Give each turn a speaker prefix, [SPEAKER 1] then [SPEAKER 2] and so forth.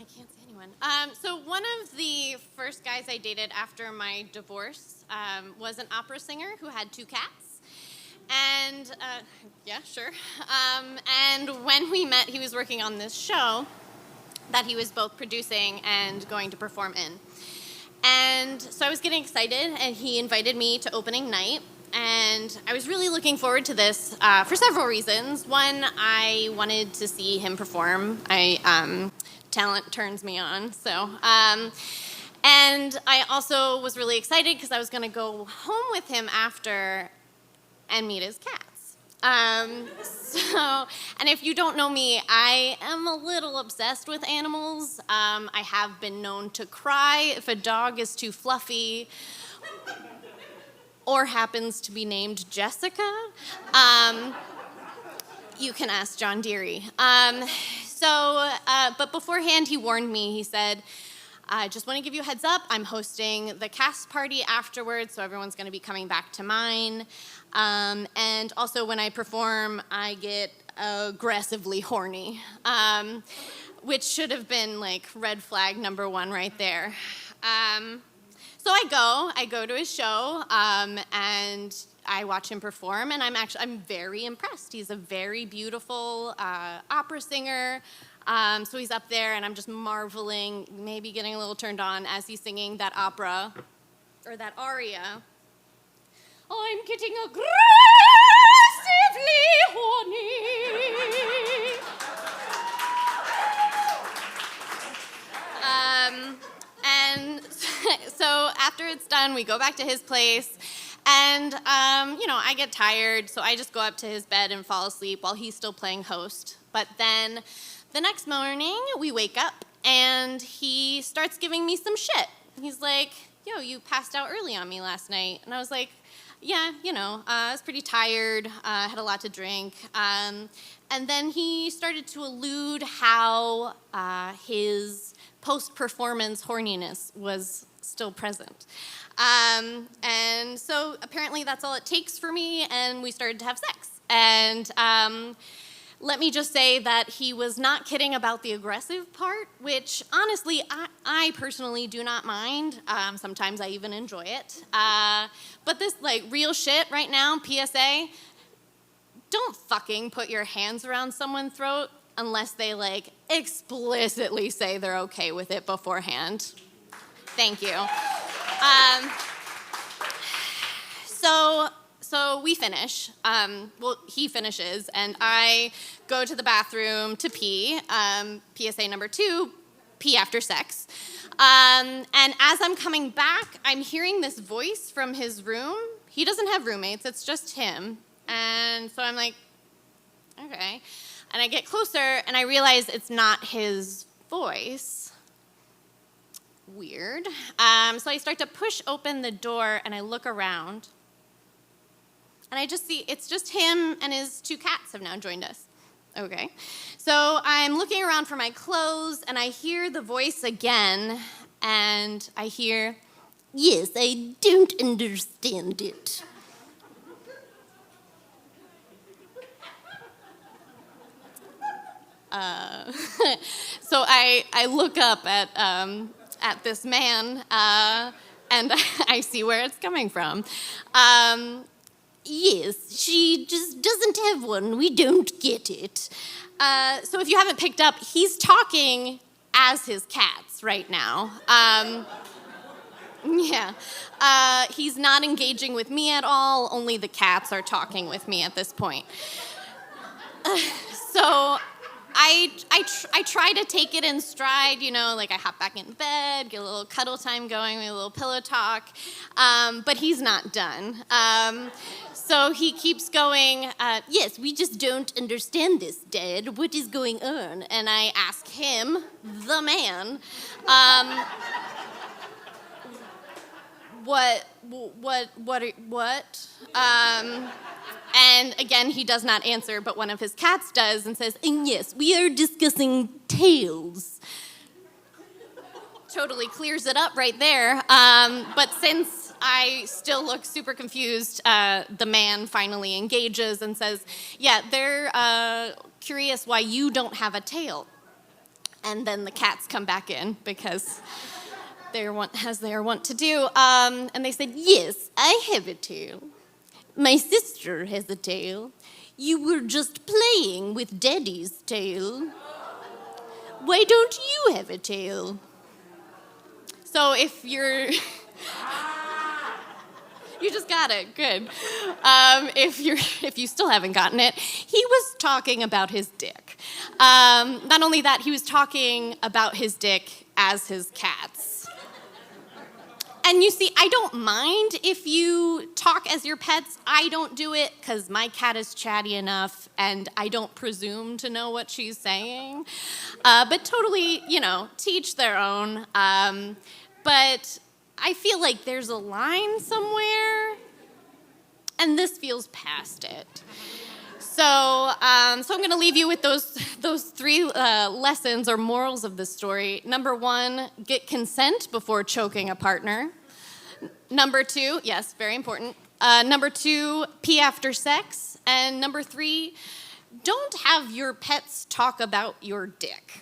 [SPEAKER 1] I can't see anyone. So one of the first guys I dated after my divorce was an opera singer who had 2 cats. And, yeah, sure. And when we met, he was working on this show that he was both producing and going to perform in. And so I was getting excited, and he invited me to opening night. And I was really looking forward to this for several reasons. One, I wanted to see him perform. Talent turns me on. And I also was really excited because I was going to go home with him after and meet his cats. And if you don't know me, I am a little obsessed with animals. I have been known to cry if a dog is too fluffy or happens to be named Jessica. You can ask John Deere. But beforehand, he warned me. He said, I just want to give you a heads up. I'm hosting the cast party afterwards, so everyone's going to be coming back to mine. And also, when I perform, I get aggressively horny, which should have been like red flag number 1 right there. So I go to his show, and I watch him perform, and I'm very impressed. He's a very beautiful opera singer. So he's up there, and I'm just marveling, maybe getting a little turned on as he's singing that opera, or that aria. I'm getting aggressively horny. And so after it's done, we go back to his place, and, I get tired, so I just go up to his bed and fall asleep while he's still playing host. But then the next morning, we wake up, and he starts giving me some shit. He's like, yo, you passed out early on me last night. And I was like, yeah, I was pretty tired, had a lot to drink. And then he started to allude how his post-performance horniness was still present. And so apparently that's all it takes for me, and we started to have sex. And let me just say that he was not kidding about the aggressive part, which honestly, I personally do not mind. Sometimes I even enjoy it. But this real shit right now, PSA, don't fucking put your hands around someone's throat unless they explicitly say they're okay with it beforehand. Thank you. So we finish. He finishes, and I go to the bathroom to pee. PSA number 2, pee after sex. And as I'm coming back, I'm hearing this voice from his room. He doesn't have roommates. It's just him. And so I'm like, okay. And I get closer, and I realize it's not his voice. Weird. So I start to push open the door, and I look around. And I just see it's just him and his 2 cats have now joined us. Okay. So I'm looking around for my clothes, and I hear the voice again, and I hear, yes, I don't understand it. So I look up at this man, and I see where it's coming from. Yes, she just doesn't have one. We don't get it. So if you haven't picked up, he's talking as his cats right now. Yeah. He's not engaging with me at all. Only the cats are talking with me at this point. So I try to take it in stride, I hop back in bed, get a little cuddle time going, a little pillow talk, but he's not done. So he keeps going, yes, we just don't understand this, Dad. What is going on? And I ask him, the man, what? And again, he does not answer, but one of his cats does and says, yes, we are discussing tails. Totally clears it up right there. But since I still look super confused, the man finally engages and says, yeah, they're curious why you don't have a tail. And then the cats come back in because as they are wont to do. And they said, yes, I have a tail. My sister has a tail. You were just playing with Daddy's tail. Why don't you have a tail? So if you're... You just got it, good. If you still haven't gotten it, he was talking about his dick. Not only that, he was talking about his dick as his cat's. And you see, I don't mind if you talk as your pets. I don't do it because my cat is chatty enough and I don't presume to know what she's saying. But totally, to each their own. But I feel like there's a line somewhere, and this feels past it. So I'm going to leave you with those three lessons or morals of the story. Number 1, get consent before choking a partner. Number 2, yes, very important. Number 2, pee after sex. And number 3, don't have your pets talk about your dick.